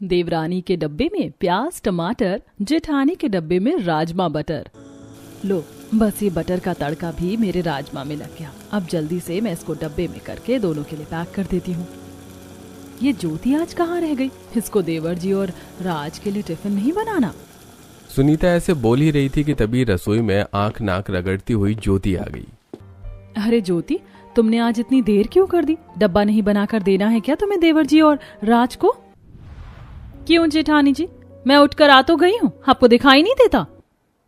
देवरानी के डब्बे में प्याज टमाटर, जेठानी के डब्बे में राजमा बटर। लो, बस ये बटर का तड़का भी मेरे राजमा में लग गया। अब जल्दी से मैं इसको डब्बे में करके दोनों के लिए पैक कर देती हूँ। ये ज्योति आज कहाँ रह गई? इसको देवर जी और राज के लिए टिफिन नहीं बनाना? सुनीता ऐसे बोल ही रही थी कि तभी रसोई में आंख नाक रगड़ती हुई ज्योति आ गई। अरे ज्योति, तुमने आज इतनी देर क्यों कर दी? डब्बा नहीं बनाकर देना है क्या तुम्हें देवर जी और राज को? क्यों जेठानी जी, मैं उठकर आ तो गई हूँ, आपको दिखाई नहीं देता?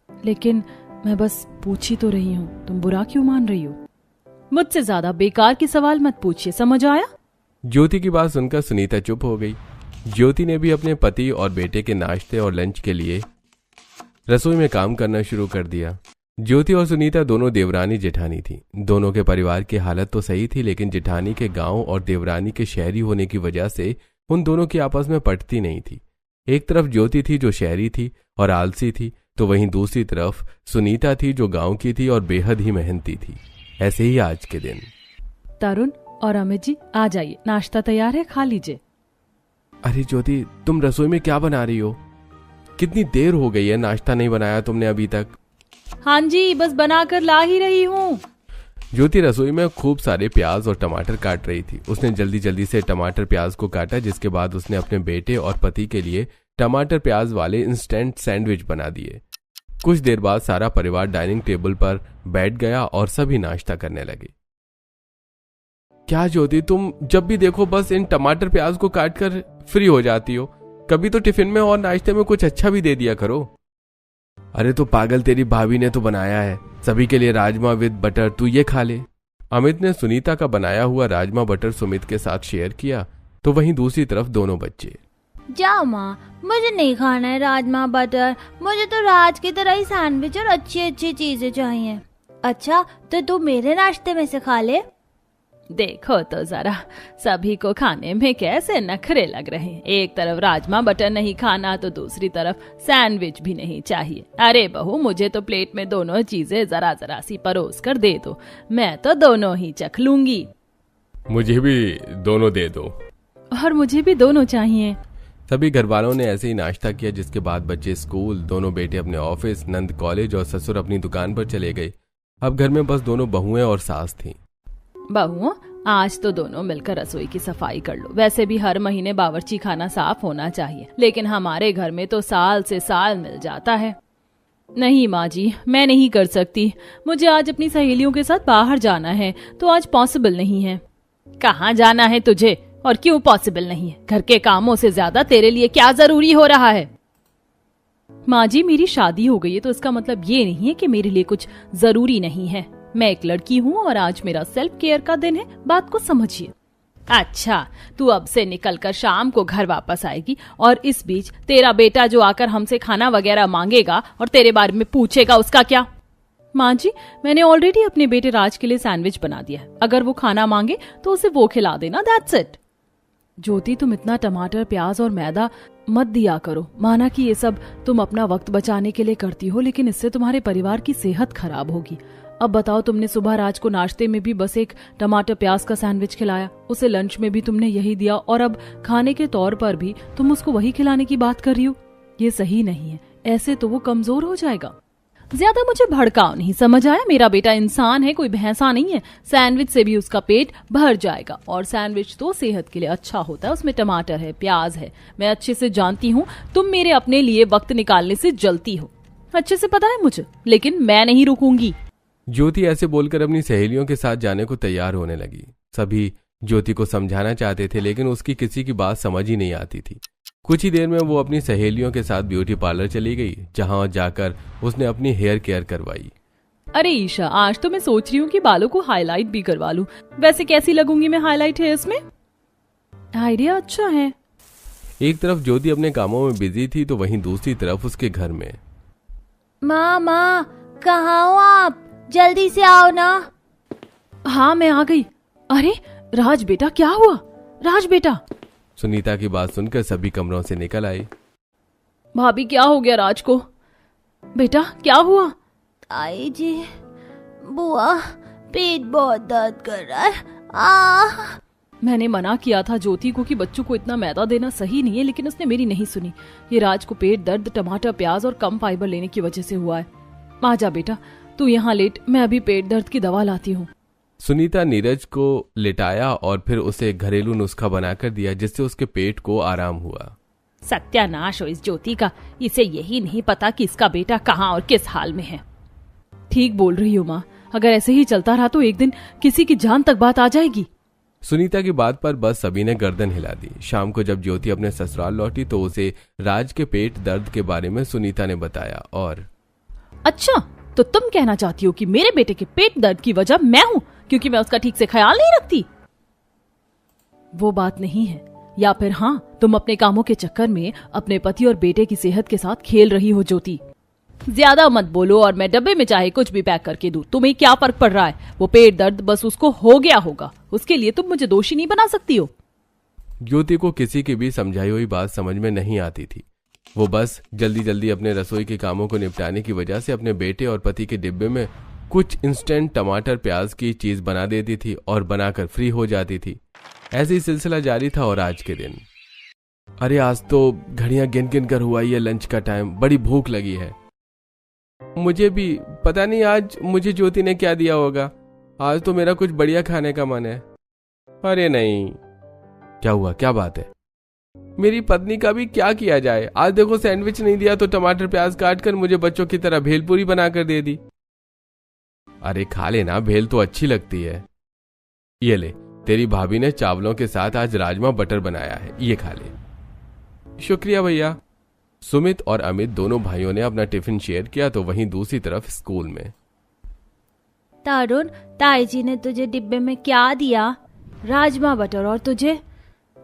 लेकिन मैं बस पूछ ही तो रही हूँ, तुम बुरा क्यों मान रही हो? मुझसे ज्यादा बेकार के सवाल मत पूछिए, समझ आया? ज्योति की बात सुनकर सुनीता चुप हो गई। ज्योति ने भी अपने पति और बेटे के नाश्ते और लंच के लिए रसोई में काम करना शुरू कर दिया। ज्योति और सुनीता दोनों देवरानी जेठानी थी। दोनों के परिवार की हालत तो सही थी, लेकिन जेठानी के गांव और देवरानी के शहरी होने की वजह से उन दोनों की आपस में पटती नहीं थी। एक तरफ ज्योति थी जो शहरी थी और आलसी थी, तो वहीं दूसरी तरफ सुनीता थी जो गांव की थी और बेहद ही मेहनती थी। ऐसे ही आज के दिन। तरुण और अमित जी आ जाइए, नाश्ता तैयार है, खा लीजिए। अरे ज्योति, तुम रसोई में क्या बना रही हो? कितनी देर हो गई है, नाश्ता नहीं बनाया तुमने अभी तक? हाँ जी, बस बनाकर ला ही रही हूँ। ज्योति रसोई में खूब सारे प्याज और टमाटर काट रही थी। उसने जल्दी जल्दी से टमाटर प्याज को काटा, जिसके बाद उसने अपने बेटे और पति के लिए टमाटर प्याज वाले इंस्टेंट सैंडविच बना दिए। कुछ देर बाद सारा परिवार डाइनिंग टेबल पर बैठ गया और सभी नाश्ता करने लगे। क्या ज्योति, तुम जब भी देखो बस इन टमाटर प्याज को काट कर फ्री हो जाती हो? कभी तो टिफिन में और नाश्ते में कुछ अच्छा भी दे दिया करो। अरे तो पागल, तेरी भाभी ने तो बनाया है सभी के लिए राजमा विद बटर, तू ये खा ले। अमित ने सुनीता का बनाया हुआ राजमा बटर सुमित के साथ शेयर किया, तो वहीं दूसरी तरफ दोनों बच्चे। जाओ माँ, मुझे नहीं खाना है राजमा बटर, मुझे तो राज की तरह ही सैंडविच और अच्छी अच्छी चीजें चाहिए। अच्छा, तो तू मेरे नाश्ते में से खा ले। देखो तो जरा, सभी को खाने में कैसे नखरे लग रहे हैं। एक तरफ राजमा बटर नहीं खाना तो दूसरी तरफ सैंडविच भी नहीं चाहिए। अरे बहू, मुझे तो प्लेट में दोनों चीजें जरा जरा सी परोस कर दे दो, मैं तो दोनों ही चख लूंगी। मुझे भी दोनों दे दो। और मुझे भी दोनों चाहिए। सभी घर वालों ने ऐसे ही नाश्ता किया, जिसके बाद बच्चे स्कूल, दोनों बेटे अपने ऑफिस, नंद कॉलेज और ससुर अपनी दुकान पर चले गए। अब घर में बस दोनों बहुएं और सास थीं। बहुओं, आज तो दोनों मिलकर रसोई की सफाई कर लो। वैसे भी हर महीने बावर्ची खाना साफ होना चाहिए, लेकिन हमारे घर में तो साल से साल मिल जाता है। नहीं माँ जी, मैं नहीं कर सकती। मुझे आज अपनी सहेलियों के साथ बाहर जाना है, तो आज पॉसिबल नहीं है। कहाँ जाना है तुझे और क्यों पॉसिबल नहीं है? घर के कामों से ज्यादा तेरे लिए क्या जरूरी हो रहा है? माँ जी, मेरी शादी हो गई है तो इसका मतलब ये नहीं है कि मेरे लिए कुछ जरूरी नहीं है। मैं एक लड़की हूँ और आज मेरा सेल्फ केयर का दिन है, बात को समझिए। अच्छा, तू अब से निकलकर शाम को घर वापस आएगी और इस बीच तेरा बेटा जो आकर हमसे खाना वगैरह मांगेगा और तेरे बारे में पूछेगा, उसका क्या? माँ जी, मैंने ऑलरेडी अपने बेटे राज के लिए सैंडविच बना दिया है। अगर वो खाना मांगे तो उसे वो खिला देना, दैट्स इट। ज्योति, तुम इतना टमाटर प्याज और मैदा मत दिया करो। माना कि ये सब तुम अपना वक्त बचाने के लिए करती हो, लेकिन इससे तुम्हारे परिवार की सेहत खराब होगी। अब बताओ, तुमने सुबह राज को नाश्ते में भी बस एक टमाटर प्याज का सैंडविच खिलाया, उसे लंच में भी तुमने यही दिया और अब खाने के तौर पर भी तुम उसको वही खिलाने की बात कर रही हो। ये सही नहीं है, ऐसे तो वो कमजोर हो जाएगा। ज्यादा मुझे भड़काओ नहीं, समझ आया? मेरा बेटा इंसान है, कोई भैंसा नहीं है। सैंडविच से भी उसका पेट भर जाएगा और सैंडविच तो सेहत के लिए अच्छा होता है, उसमें टमाटर है, प्याज है। मैं अच्छे से जानती हूँ तुम मेरे अपने लिए वक्त निकालने से जलती हो, अच्छे से पता है मुझे, लेकिन मैं नहीं रुकूंगी। ज्योति ऐसे बोलकर अपनी सहेलियों के साथ जाने को तैयार होने लगी। सभी ज्योति को समझाना चाहते थे, लेकिन उसकी किसी की बात समझ ही नहीं आती थी। कुछ ही देर में वो अपनी सहेलियों के साथ ब्यूटी पार्लर चली गई, जहां जाकर उसने अपनी हेयर केयर करवाई। अरे ईशा, आज तो मैं सोच रही हूँ कि बालों को हाईलाइट भी करवा लूं। वैसे कैसी लगूंगी मैं हाईलाइट हेयर्स में? आइडिया अच्छा है। एक तरफ ज्योति अपने कामों में बिजी थी, तो वहीं दूसरी तरफ उसके घर में। माँ, कहाँ हो आप? जल्दी से आओ ना। हाँ, मैं आ गई। अरे राज बेटा, क्या हुआ? राज बेटा। सुनीता की बात सुनकर सभी कमरों से निकल आए। भाभी, क्या हो गया राज को? बेटा क्या हुआ? ताई जी, बुआ, पेट बहुत दर्द कर रहा है। मैंने मना किया था ज्योति को कि बच्चों को इतना मैदा देना सही नहीं है, लेकिन उसने मेरी नहीं सुनी। ये राज को पेट दर्द, टमाटर, प्याज और कम फाइबर लेने की वजह से हुआ है। आजा बेटा, तू यहाँ लेट, मैं अभी पेट दर्द की दवा लाती हूँ। सुनीता नीरज को लिटाया और फिर उसे घरेलू नुस्खा बनाकर दिया, जिससे उसके पेट को आराम हुआ। सत्यानाश हो इस ज्योति का, इसे यही नहीं पता कि इसका बेटा कहाँ और किस हाल में है। ठीक बोल रही हो माँ, अगर ऐसे ही चलता रहा तो एक दिन किसी की जान तक बात आ जाएगी। सुनीता की बात पर बस सभी ने गर्दन हिला दी। शाम को जब ज्योति अपने ससुराल लौटी तो उसे राज के पेट दर्द के बारे में सुनीता ने बताया। और अच्छा, तो तुम कहना चाहती हो कि मेरे बेटे के पेट दर्द की वजह मैं हूँ, क्योंकि मैं उसका ठीक से ख्याल नहीं रखती? वो बात नहीं है। या फिर हाँ, तुम अपने कामों के चक्कर में अपने पति और बेटे की सेहत के साथ खेल रही हो ज्योति। ज्यादा मत बोलो और मैं डब्बे में चाहे कुछ भी पैक करके दूं, तुम्हें क्या फर्क पड़ रहा है? वो पेट दर्द बस उसको हो गया होगा, उसके लिए तुम मुझे दोषी नहीं बना सकती हो। ज्योति को किसी की भी समझाई हुई बात समझ में नहीं आती थी। वो बस जल्दी जल्दी अपने रसोई के कामों को निपटाने की वजह से अपने बेटे और पति के डिब्बे में कुछ इंस्टेंट टमाटर प्याज की चीज बना देती थी और बनाकर फ्री हो जाती थी। ऐसे ही सिलसिला जारी था। और आज के दिन, अरे आज तो घड़ियां गिन गिन कर हुआ ये लंच का टाइम, बड़ी भूख लगी है। मुझे भी पता नहीं आज मुझे ज्योति ने क्या दिया होगा। आज तो मेरा कुछ बढ़िया खाने का मन है। अरे नहीं, क्या हुआ, क्या बात है? मेरी पत्नी का भी क्या किया जाए। आज देखो सैंडविच नहीं दिया तो टमाटर प्याज काट कर मुझे बच्चों की तरह भेलपूरी बनाकर दे दी। अरे खा लेना, भेल तो अच्छी लगती है। ये ले, तेरी भाभी ने चावलों के साथ आज राजमा बटर बनाया है, ये खा ले। शुक्रिया भैया। सुमित और अमित दोनों भाइयों ने अपना टिफिन शेयर किया तो वहीं दूसरी तरफ स्कूल में। तरुण, ताई जी ने तुझे डिब्बे में क्या दिया? राजमा बटर। और तुझे?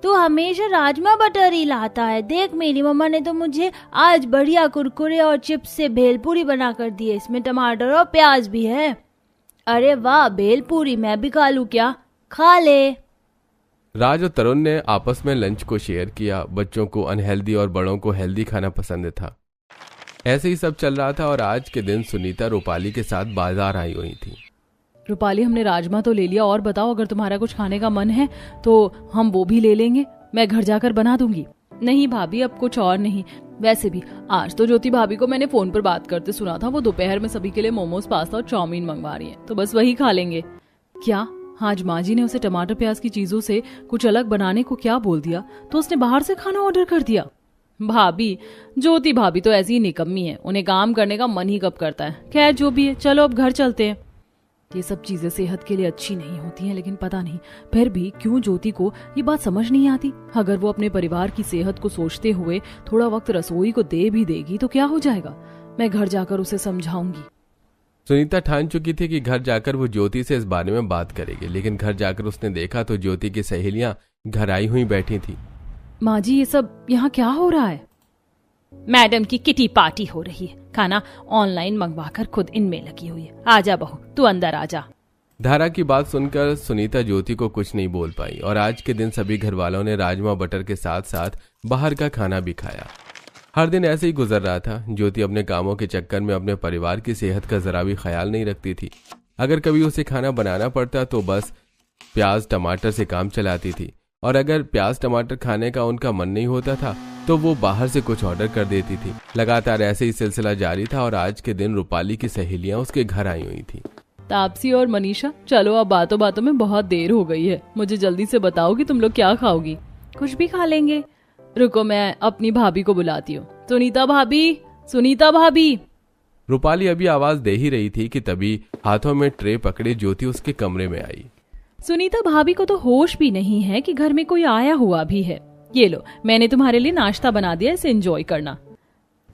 तू हमेशा राजमा बटर ही लाता है। देख, मेरी मम्मा ने तो मुझे आज बढ़िया कुरकुरे और चिप्स से भेलपूरी बनाकर दी है, इसमें टमाटर और प्याज भी है। अरे वाह, भेलपूरी मैं भी खा लूं क्या? खा ले। राज और तरुण ने आपस में लंच को शेयर किया। बच्चों को अनहेल्दी और बड़ों को हेल्दी खाना पसंद था। ऐसे ही सब चल रहा था। और आज के दिन सुनीता रूपाली के साथ बाजार आई हुई थी। रूपाली, हमने राजमा तो ले लिया, और बताओ अगर तुम्हारा कुछ खाने का मन है तो हम वो भी ले लेंगे, मैं घर जाकर बना दूंगी। नहीं भाभी, अब कुछ और नहीं। वैसे भी आज तो ज्योति भाभी को मैंने फोन पर बात करते सुना था, वो दोपहर में सभी के लिए मोमोज, पास्ता और चाउमीन मंगवा रही है, तो बस वही खा लेंगे। क्या आज माँ जी ने उसे टमाटर प्याज की चीजों से कुछ अलग बनाने को क्या बोल दिया, तो उसने बाहर से खाना ऑर्डर कर दिया? भाभी, ज्योति भाभी तो ऐसी ही निकम्मी है, उन्हें काम करने का मन ही कब करता है। खैर जो भी है, चलो अब घर चलते हैं। ये सब चीजें सेहत के लिए अच्छी नहीं होती हैं, लेकिन पता नहीं फिर भी क्यों ज्योति को ये बात समझ नहीं आती। अगर वो अपने परिवार की सेहत को सोचते हुए थोड़ा वक्त रसोई को दे भी देगी तो क्या हो जाएगा। मैं घर जाकर उसे समझाऊंगी। सुनीता ठान चुकी थी कि घर जाकर वो ज्योति से इस बारे में बात करेगी, लेकिन घर जाकर उसने देखा तो ज्योति की सहेलियां घर आई हुई बैठी थी। माँ जी, ये सब यहाँ क्या हो रहा है? मैडम की किटी पार्टी हो रही है, खाना ऑनलाइन मंगवाकर खुद इनमें लगी हुई है। आजा बहू, तू अंदर आजा। धारा की बात सुनकर सुनीता ज्योति को कुछ नहीं बोल पाई। और आज के दिन सभी घर वालों ने राजमा बटर के साथ साथ बाहर का खाना भी खाया। हर दिन ऐसे ही गुजर रहा था। ज्योति अपने कामों के चक्कर में अपने परिवार की सेहत का जरा भी ख्याल नहीं रखती थी। अगर कभी उसे खाना बनाना पड़ता तो बस प्याज टमाटर से काम चलाती थी, और अगर प्याज टमाटर खाने का उनका मन नहीं होता था तो वो बाहर से कुछ ऑर्डर कर देती थी। लगातार ऐसे ही सिलसिला जारी था। और आज के दिन रूपाली की सहेलियां उसके घर आई हुई थी। तापसी और मनीषा, चलो अब बातों बातों में बहुत देर हो गई है, मुझे जल्दी से बताओ कि तुम लोग क्या खाओगी। कुछ भी खा लेंगे। रुको, मैं अपनी भाभी को बुलाती हूँ। सुनीता भाभी, सुनीता भाभी। रूपाली अभी आवाज दे ही रही थी कि तभी हाथों में ट्रे पकड़े ज्योति उसके कमरे में आई। सुनीता भाभी को तो होश भी नहीं है कि घर में कोई आया हुआ भी है। ये लो, मैंने तुम्हारे लिए नाश्ता बना दिया, इसे एंजॉय करना।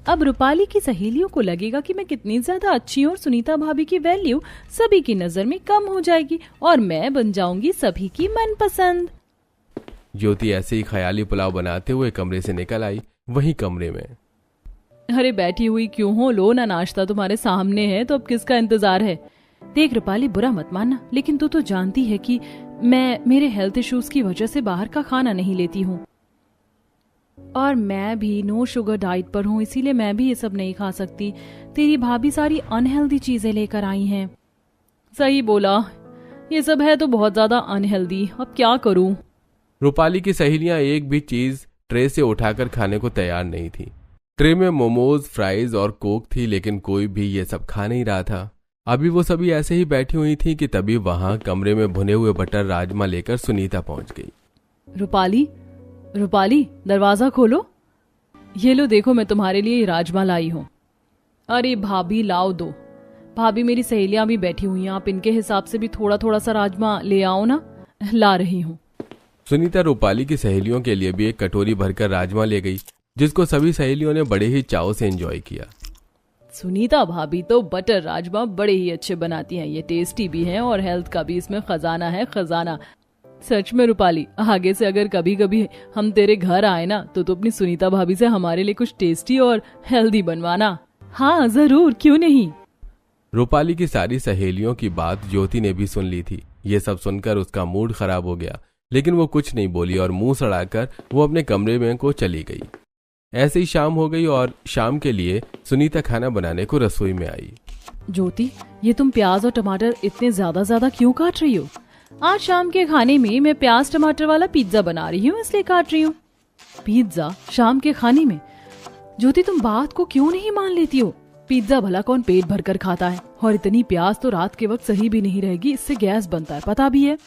अब रूपाली की सहेलियों को लगेगा कि मैं कितनी ज्यादा अच्छी हूँ और सुनीता भाभी की वैल्यू सभी की नजर में कम हो जाएगी और मैं बन जाऊंगी सभी की मनपसंद। ज्योति ऐसे ही ख्याली पुलाव बनाते हुए कमरे से निकल आई। वही कमरे में, अरे बैठी हुई क्यों हो, लो ना, नाश्ता तुम्हारे सामने है, तो अब किसका इंतजार है। देख रूपाली, बुरा मत मानना, लेकिन तू तो जानती है कि मैं मेरे हेल्थ इश्यूज की वजह से बाहर का खाना नहीं लेती हूँ, और मैं भी नो शुगर डाइट पर हूँ, इसीलिए मैं भी ये सब नहीं खा सकती। तेरी भाभी सारी अनहेल्दी चीजें लेकर आई हैं। सही बोला, ये सब है तो बहुत ज्यादा अनहेल्दी, अब क्या करूँ। रूपाली की सहेलियां एक भी चीज ट्रे से उठाकर खाने को तैयार नहीं थी। ट्रे में मोमोज, फ्राइज और कोक थी, लेकिन कोई भी ये सब खा नहीं रहा था। अभी वो सभी ऐसे ही बैठी हुई थी कि तभी वहां कमरे में भुने हुए बटर राजमा लेकर सुनीता पहुंच गई। रूपाली, रूपाली, दरवाजा खोलो। ये लो, देखो मैं तुम्हारे लिए राजमा लाई हूँ। अरे भाभी, लाओ दो। भाभी, मेरी सहेलियां भी बैठी हुई हैं, आप इनके हिसाब से भी थोड़ा थोड़ा सा राजमा ले आओ ना। ला रही हूँ। सुनीता रूपाली की सहेलियों के लिए भी एक कटोरी भरकर राजमा ले गई, जिसको सभी सहेलियों ने बड़े ही चाव से एंजॉय किया। सुनीता भाभी तो बटर राजमा बड़े ही अच्छे बनाती हैं, ये टेस्टी भी हैं और हेल्थ का भी इसमें खजाना है, खजाना। सच में रूपाली, आगे से अगर कभी कभी हम तेरे घर आए ना तो अपनी सुनीता भाभी से हमारे लिए कुछ टेस्टी और हेल्दी बनवाना। हाँ जरूर, क्यों नहीं। रूपाली की सारी सहेलियों की बात ज्योति ने भी सुन ली थी। ये सब सुनकर उसका मूड खराब हो गया, लेकिन वो कुछ नहीं बोली और मुंह सड़ाकर वो अपने कमरे में को चली गई। ऐसे ही शाम हो गई और शाम के लिए सुनीता खाना बनाने को रसोई में आई। ज्योति, ये तुम प्याज और टमाटर इतने ज्यादा क्यों काट रही हो? आज शाम के खाने में मैं प्याज टमाटर वाला पिज्जा बना रही हूँ, इसलिए काट रही हूँ। पिज्जा शाम के खाने में? ज्योति, तुम बात को क्यों नहीं मान लेती हो? पिज्जा भला कौन पेट भरकर खाता है? और इतनी प्याज तो रात के वक्त सही भी नहीं रहेगी, इससे गैस बनता है, पता भी है।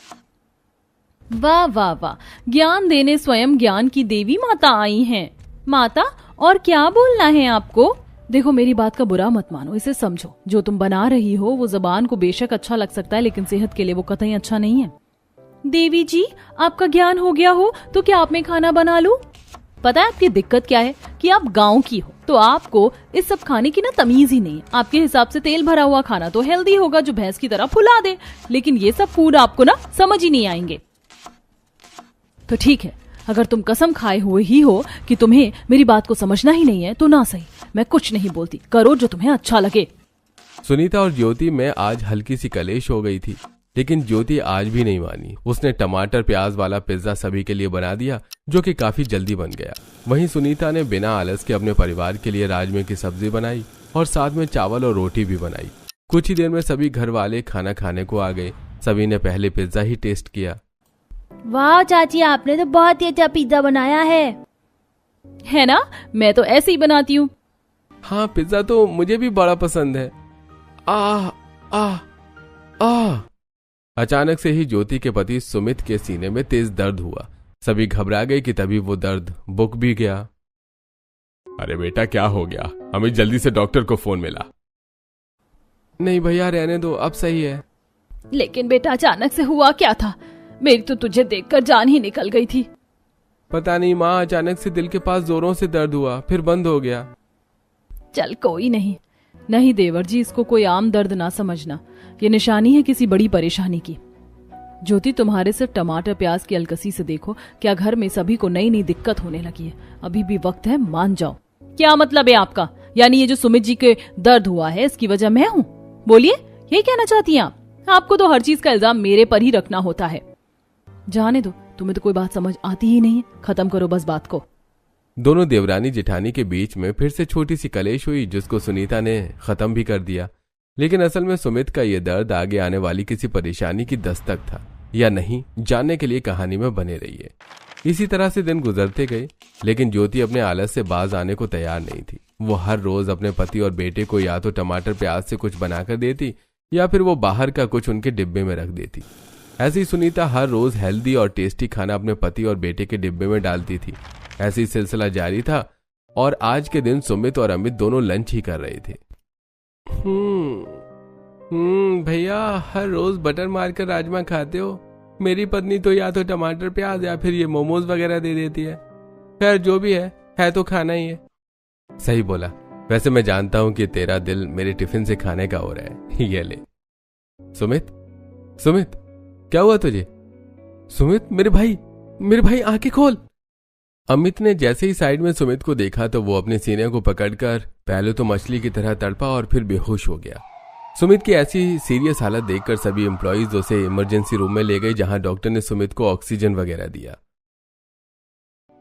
वाह वाह वाह, ज्ञान देने स्वयं ज्ञान की देवी माता आई हैं। माता, और क्या बोलना है आपको? देखो, मेरी बात का बुरा मत मानो, इसे समझो। जो तुम बना रही हो वो जबान को बेशक अच्छा लग सकता है, लेकिन सेहत के लिए वो कतई अच्छा नहीं है। देवी जी, आपका ज्ञान हो गया हो तो क्या आप में खाना बना लूं? पता है आपकी दिक्कत क्या है? कि आप गांव की हो तो आपको इस सब खाने की ना तमीज ही नहीं है। आपके हिसाब से तेल भरा हुआ खाना तो हेल्दी होगा, जो भैंस की तरह फुला दे, लेकिन ये सब फूड आपको ना समझ ही नहीं आएंगे। तो ठीक है, अगर तुम कसम खाए हुए ही हो कि तुम्हें मेरी बात को समझना ही नहीं है तो ना सही, मैं कुछ नहीं बोलती, करो जो तुम्हें अच्छा लगे। सुनीता और ज्योति में आज हल्की सी कलेश हो गई थी, लेकिन ज्योति आज भी नहीं मानी। उसने टमाटर प्याज वाला पिज्जा सभी के लिए बना दिया, जो कि काफी जल्दी बन गया। वहीं सुनीता ने बिना आलस के अपने परिवार के लिए राजमे की सब्जी बनाई और साथ में चावल और रोटी भी बनाई। कुछ ही देर में सभी घर वाले खाना खाने को आ गए। सभी ने पहले पिज्जा ही टेस्ट किया। वाह चाची, आपने तो बहुत ही अच्छा पिज्जा बनाया है ना? मैं तो ऐसे ही बनाती हूँ। हाँ, पिज्जा तो मुझे भी बड़ा पसंद है। आह आह आह। अचानक से ही ज्योति के पति सुमित के सीने में तेज दर्द हुआ। सभी घबरा गए कि तभी वो दर्द बुक भी गया। अरे बेटा, क्या हो गया? हमें जल्दी से डॉक्टर को फोन मिला। नहीं भैया, रहने दो, अब सही है। लेकिन बेटा, अचानक से हुआ क्या था? मेरी तो तुझे देखकर जान ही निकल गई थी। पता नहीं माँ, अचानक से दिल के पास जोरों से दर्द हुआ, फिर बंद हो गया। चल कोई नहीं। नहीं देवर जी, इसको कोई आम दर्द ना समझना, ये निशानी है किसी बड़ी परेशानी की। ज्योति, तुम्हारे सिर्फ टमाटर प्याज की अलकसी से देखो, क्या घर में सभी को नई नई दिक्कत होने लगी है। अभी भी वक्त है, मान जाओ। क्या मतलब है आपका? यानी ये जो सुमित जी के दर्द हुआ है इसकी वजह मैं हूँ? बोलिए, ये कहना चाहती हैं आप? आपको तो हर चीज का इल्जाम मेरे पर ही रखना होता है। जाने दो, तुम्हें तो कोई बात समझ आती ही नहीं है, खत्म करो बस बात को। दोनों देवरानी जेठानी के बीच में फिर से छोटी सी कलेश हुई, जिसको सुनीता ने खत्म भी कर दिया। लेकिन असल में सुमित का ये दर्द आगे आने वाली किसी परेशानी की दस्तक था या नहीं, जानने के लिए कहानी में बने रहिए। इसी तरह से दिन गुजरते गए, लेकिन ज्योति अपने आलस से बाज आने को तैयार नहीं थी। वो हर रोज अपने पति और बेटे को या तो टमाटर प्याज से कुछ बनाकर देती या फिर वो बाहर का कुछ उनके डिब्बे में रख देती। ऐसे ही सुनीता हर रोज हेल्दी और टेस्टी खाना अपने पति और बेटे के डिब्बे में डालती थी। ऐसे ही सिलसिला जारी था और आज के दिन सुमित और अमित दोनों लंच ही कर रहे थे। भैया, हर रोज बटर मारकर राजमा खाते हो। मेरी पत्नी तो या तो टमाटर प्याज या फिर ये मोमोज वगैरह दे देती है। खैर जो भी है तो खाना ही है। सही बोला। वैसे मैं जानता हूं कि तेरा दिल मेरे टिफिन से खाने का हो रहा है। ये ले। सुमित, क्या हुआ तुझे? सुमित, मेरे भाई आंखें खोल। अमित ने जैसे ही साइड में सुमित को देखा तो वो अपने सीने को पकड़कर पहले तो मछली की तरह तड़पा और फिर बेहोश हो गया। सुमित की ऐसी सीरियस हालत देखकर सभी एम्प्लॉइज उसे इमरजेंसी रूम में ले गए, जहां डॉक्टर ने सुमित को ऑक्सीजन वगैरह दिया।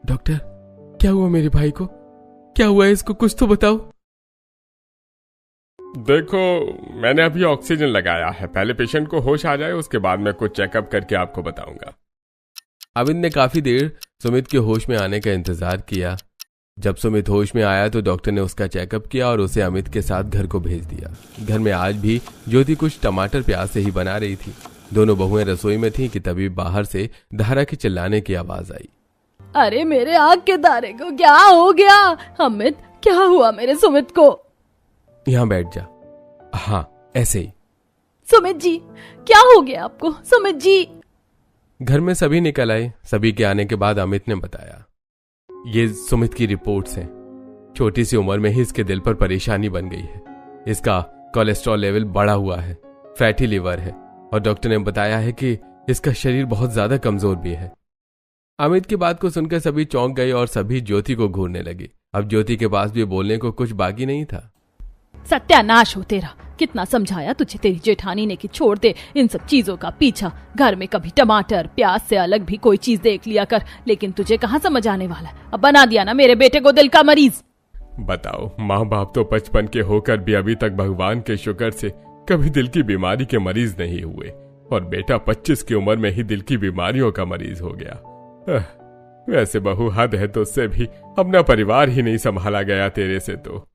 डॉक्टर, क्या हुआ मेरे भाई को? क्या हुआ है इसको? कुछ तो बताओ। देखो, मैंने अभी ऑक्सीजन लगाया है। पहले पेशेंट को होश आ जाए, उसके बाद मैं कुछ चेकअप करके आपको बताऊंगा। अमित ने काफी देर सुमित के होश में आने का इंतजार किया। जब सुमित होश में आया तो डॉक्टर ने उसका चेकअप किया और उसे अमित के साथ घर को भेज दिया। घर में आज भी ज्योति कुछ टमाटर प्याज से ही बना रही थी। दोनों बहुएं रसोई में थीं कि तभी बाहर से धारा के चिल्लाने की आवाज आई। अरे मेरे आग के तारे को क्या हो गया? अमित, क्या हुआ मेरे सुमित को? यहाँ बैठ जा। हाँ, ऐसे ही। सुमित जी, क्या हो गया आपको? सुमित जी। घर में सभी निकल आए। सभी के आने के बाद अमित ने बताया, ये सुमित की रिपोर्ट्स हैं। छोटी सी उम्र में ही इसके दिल पर परेशानी बन गई है। इसका कोलेस्ट्रॉल लेवल बढ़ा हुआ है, फैटी लिवर है और डॉक्टर ने बताया है कि इसका शरीर बहुत ज्यादा कमजोर भी है। अमित की बात को सुनकर सभी चौंक गए और सभी ज्योति को घूरने लगे। अब ज्योति के पास भी बोलने को कुछ बाकी नहीं था। सत्यानाश हो तेरा! कितना समझाया तुझे तेरी जेठानी ने कि छोड़ दे इन सब चीजों का पीछा। घर में कभी टमाटर प्याज से अलग भी कोई चीज देख लिया कर, लेकिन तुझे कहाँ समझ आने वाला है। अब बना दिया ना मेरे बेटे को दिल का मरीज। बताओ, माँ बाप तो 55 के होकर भी अभी तक भगवान के शुक्र से कभी दिल की बीमारी के मरीज नहीं हुए, और बेटा 25 की उम्र में ही दिल की बीमारियों का मरीज हो गया। वैसे बहू हद है, तो उससे भी अपना परिवार ही नहीं संभाला गया तेरे से तो।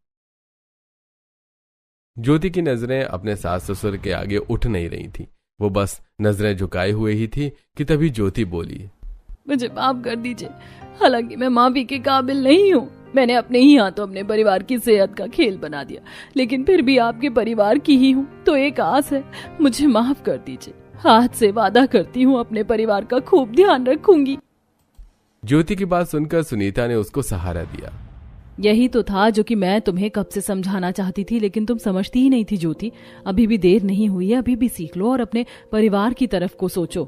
ज्योति की नजरें अपने सास ससुर के आगे उठ नहीं रही थी। वो बस नजरें झुकाए हुए ही थी कि तभी ज्योति बोली, मुझे माफ कर दीजिए। हालांकि मैं माफी के काबिल नहीं हूँ। मैंने अपने ही हाथों अपने परिवार की सेहत का खेल बना दिया, लेकिन फिर भी आपके परिवार की ही हूँ तो एक आस है, मुझे माफ कर दीजिए। हाथ से वादा करती हूँ अपने परिवार का खूब ध्यान रखूंगी। ज्योति की बात सुनकर सुनीता ने उसको सहारा दिया। यही तो था जो कि मैं तुम्हें कब से समझाना चाहती थी, लेकिन तुम समझती ही नहीं थी ज्योति। अभी भी देर नहीं हुई है, अभी भी सीख लो और अपने परिवार की तरफ को सोचो।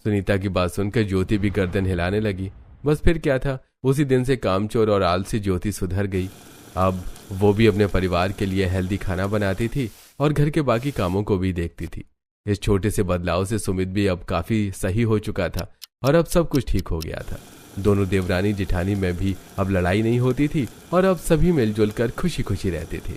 सुनीता की बात सुनकर ज्योति भी गर्दन हिलाने लगी। बस फिर क्या था, उसी दिन से कामचोर और आलसी ज्योति सुधर गई। अब वो भी अपने परिवार के लिए हेल्दी खाना बनाती थी और घर के बाकी कामों को भी देखती थी। इस छोटे से बदलाव से सुमित भी अब काफी सही हो चुका था और अब सब कुछ ठीक हो गया था। दोनों देवरानी जिठानी में भी अब लड़ाई नहीं होती थी और अब सभी मिलजुल कर खुशी खुशी रहते थे।